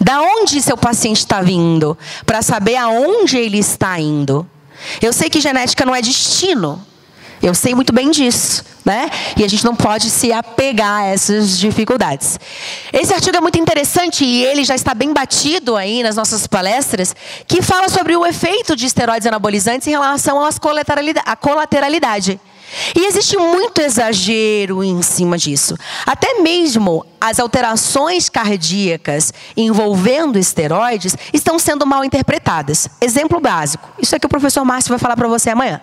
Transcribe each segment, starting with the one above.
Da onde seu paciente está vindo, para saber aonde ele está indo. Eu sei que genética não é destino. Eu sei muito bem disso, né? E a gente não pode se apegar a essas dificuldades. Esse artigo é muito interessante e ele já está bem batido aí nas nossas palestras, que fala sobre o efeito de esteroides anabolizantes em relação à colateralidade. E existe muito exagero em cima disso. Até mesmo as alterações cardíacas envolvendo esteroides estão sendo mal interpretadas. Exemplo básico. Isso é que o professor Márcio vai falar para você amanhã.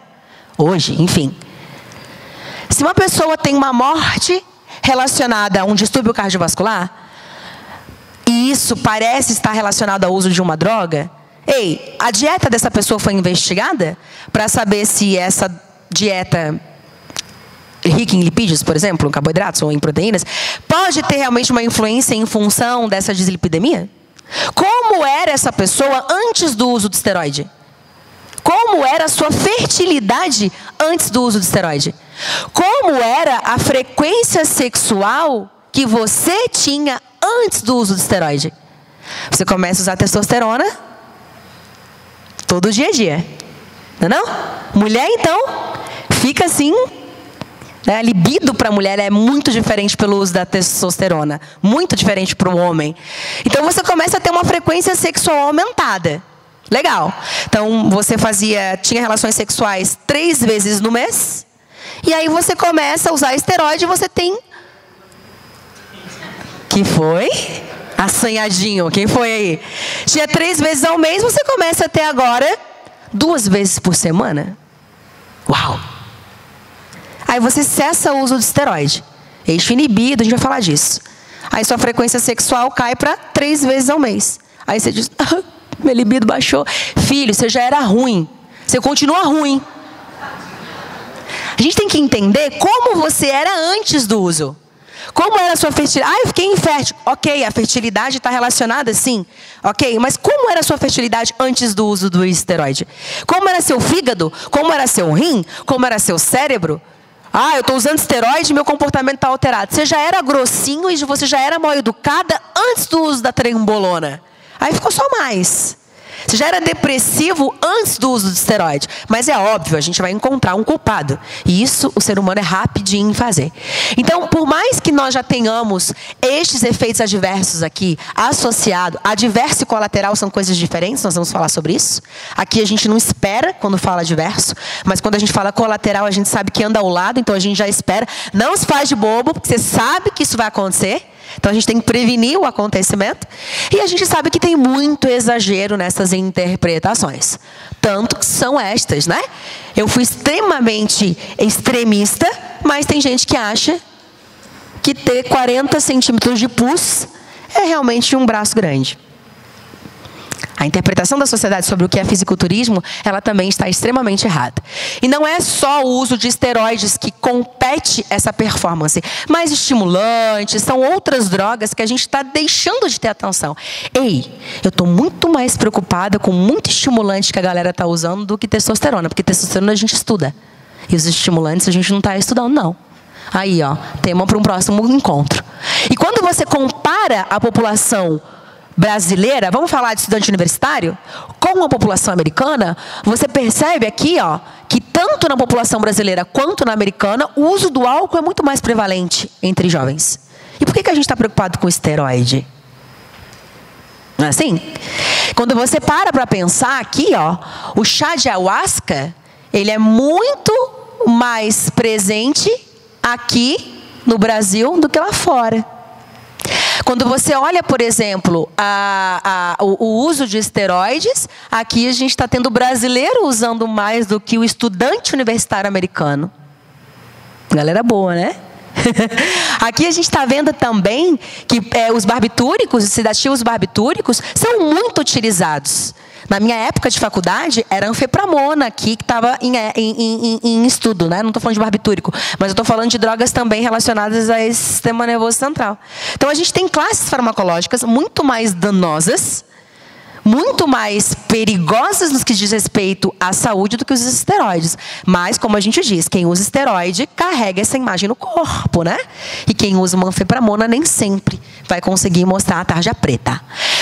Hoje, enfim. Se uma pessoa tem uma morte relacionada a um distúrbio cardiovascular, e isso parece estar relacionado ao uso de uma droga, a dieta dessa pessoa foi investigada para saber se essa dieta rica em lipídios, por exemplo, em carboidratos ou em proteínas, pode ter realmente uma influência em função dessa dislipidemia? Como era essa pessoa antes do uso do esteroide? Como era a sua fertilidade antes do uso do esteroide? Como era a frequência sexual que você tinha antes do uso do esteroide? Você começa a usar testosterona todo dia a dia. Não é não? Mulher, então, fica assim, né? A libido para a mulher é muito diferente pelo uso da testosterona. Muito diferente para o homem. Então, você começa a ter uma frequência sexual aumentada. Legal. Então, você tinha relações sexuais 3 vezes no mês. E aí você começa a usar esteroide e você tem... Que foi? Assanhadinho. Quem foi aí? Tinha 3 vezes ao mês, você começa a ter agora 2 vezes por semana. Uau! Aí você cessa o uso de esteroide. Eixo inibido, a gente vai falar disso. Aí sua frequência sexual cai para 3 vezes ao mês. Aí você diz... Meu libido baixou. Filho, você já era ruim. Você continua ruim. A gente tem que entender como você era antes do uso. Como era a sua fertilidade? Eu fiquei infértil. Ok, a fertilidade está relacionada, sim. Ok, mas como era a sua fertilidade antes do uso do esteroide? Como era seu fígado? Como era seu rim? Como era seu cérebro? Eu estou usando esteroide e meu comportamento está alterado. Você já era grossinho e você já era mal educada antes do uso da trembolona. Aí ficou só mais. Você já era depressivo antes do uso do esteroide. Mas é óbvio, a gente vai encontrar um culpado. E isso o ser humano é rapidinho em fazer. Então, por mais que nós já tenhamos estes efeitos adversos aqui, associado, adverso e colateral são coisas diferentes, nós vamos falar sobre isso. Aqui a gente não espera quando fala adverso, mas quando a gente fala colateral, a gente sabe que anda ao lado, então a gente já espera. Não se faz de bobo, porque você sabe que isso vai acontecer. Então, a gente tem que prevenir o acontecimento. E a gente sabe que tem muito exagero nessas interpretações. Tanto que são estas, né? Eu fui extremamente extremista, mas tem gente que acha que ter 40 centímetros de pus é realmente um braço grande. A interpretação da sociedade sobre o que é fisiculturismo, ela também está extremamente errada. E não é só o uso de esteroides que compete essa performance, mas estimulantes, são outras drogas que a gente está deixando de ter atenção. Eu estou muito mais preocupada com muito estimulante que a galera está usando do que testosterona, porque testosterona a gente estuda. E os estimulantes a gente não está estudando, não. Aí, tema para um próximo encontro. E quando você compara a população brasileira, vamos falar de estudante universitário, com a população americana, você percebe aqui, que tanto na população brasileira quanto na americana, o uso do álcool é muito mais prevalente entre jovens. E por que a gente está preocupado com esteroide? Não é assim? Quando você para pensar aqui, o chá de ayahuasca, ele é muito mais presente aqui no Brasil do que lá fora. Quando você olha, por exemplo, o uso de esteroides, aqui a gente está tendo o brasileiro usando mais do que o estudante universitário americano. Galera boa, né? Aqui a gente está vendo também que os barbitúricos, os sedativos barbitúricos, são muito utilizados. Na minha época de faculdade, era anfepramona aqui, que estava em estudo, né? Não estou falando de barbitúrico, mas eu estou falando de drogas também relacionadas a esse sistema nervoso central. Então, a gente tem classes farmacológicas muito mais danosas, muito mais perigosas no que diz respeito à saúde do que os esteroides. Mas, como a gente diz, quem usa esteroide carrega essa imagem no corpo, né? E quem usa uma anfepramona nem sempre vai conseguir mostrar a tarja preta.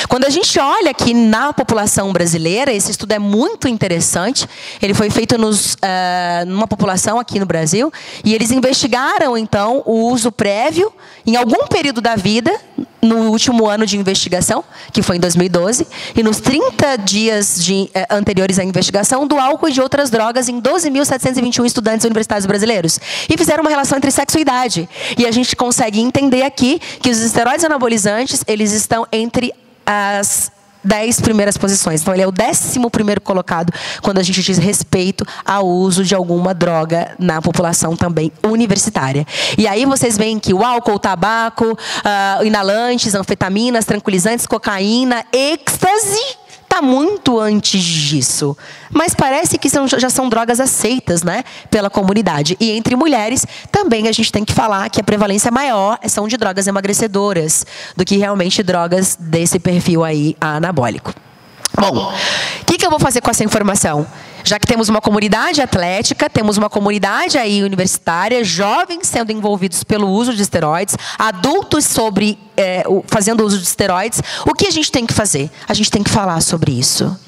Quando a gente olha aqui na população brasileira, esse estudo é muito interessante. Ele foi feito numa população aqui no Brasil, e eles investigaram, então, o uso prévio, em algum período da vida, no último ano de investigação, que foi em 2012, e nos 30 dias anteriores à investigação, do álcool e de outras drogas em 12.721 estudantes universitários brasileiros. E fizeram uma relação entre sexo e idade. E a gente consegue entender aqui que os esteroides anabolizantes, eles estão entre as 10 primeiras posições. Então, ele é o 11º colocado quando a gente diz respeito ao uso de alguma droga na população também universitária. E aí vocês veem que o álcool, o tabaco, inalantes, anfetaminas, tranquilizantes, cocaína, êxtase, está muito antes disso. Mas parece que já são drogas aceitas, né, pela comunidade. E entre mulheres, também a gente tem que falar que a prevalência maior são de drogas emagrecedoras do que realmente drogas desse perfil aí anabólico. Bom, o que eu vou fazer com essa informação? Já que temos uma comunidade atlética, temos uma comunidade aí universitária, jovens sendo envolvidos pelo uso de esteroides, adultos fazendo uso de esteroides, o que a gente tem que fazer? A gente tem que falar sobre isso.